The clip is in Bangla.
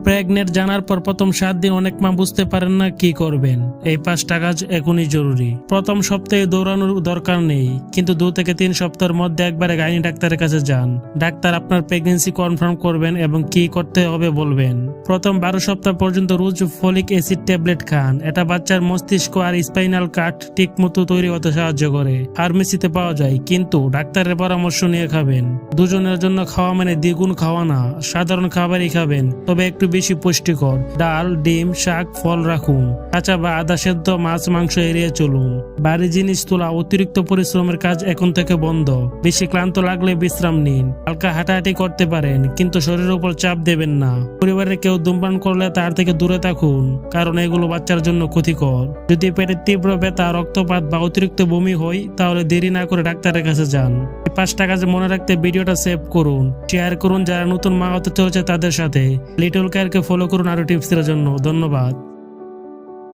প্রেগনেন্ট জানার পর প্রথম 7 দিন অনেক মা বুঝতে পারেন না কি করবেন। এই 5টা কাজ এখনই জরুরি। প্রথম সপ্তাহে দৌড়ানোর দরকার নেই, কিন্তু 2 থেকে 3 সপ্তাহের মধ্যে একবারে গাইনি ডাক্তারের কাছে যান। ডাক্তার আপনার প্রেগনেন্সি কনফার্ম করবেন এবং কি করতে হবে বলবেন। প্রথম 12 সপ্তাহ পর্যন্ত রোজ ফলিক অ্যাসিড ট্যাবলেট খান। এটা বাচ্চার মস্তিষ্ক আর স্পাইনাল কার্ড ঠিক মতো তৈরি হতে সাহায্য করে। ফার্মেসিতে পাওয়া যায়, কিন্তু ডাক্তারের পরামর্শ নিয়ে খাবেন। দুজনের জন্য খাওয়া মানে দ্বিগুণ খাওয়া না, সাধারণ খাবারই খাবেন, তবে একটু বেশি পুষ্টিকর। ডাল, ডিম, শাক, ফল রাখুন। কাঁচা বা আধা সেদ্ধ মাছ মাংস এড়িয়ে চলুন। ভারী জিনিস তোলা, অতিরিক্ত পরিশ্রমের কাজ এখন থেকে বন্ধ। বেশি ক্লান্ত লাগলে বিশ্রাম নিন। হালকা হাঁটাহাঁটি করতে পারেন, কিন্তু শরীরের উপর চাপ দেবেন না। পরিবারের কেউ ধূমপান করলে তার থেকে দূরে থাকুন, কারণ এগুলো বাচ্চার জন্য ক্ষতিকর। যদি পেটে তীব্র ব্যথা, রক্তপাত বা অতিরিক্ত বমি হয়, তাহলে দেরি না করে ডাক্তারের কাছে যান। এই 5টা কাজে মনে রাখতে ভিডিওটা সেভ করুন, শেয়ার করুন যারা নতুন মা হতে চলেছে তাদের সাথে। লিটল কেয়ারকে ফলো করুন আরো টিপসের জন্য। ধন্যবাদ।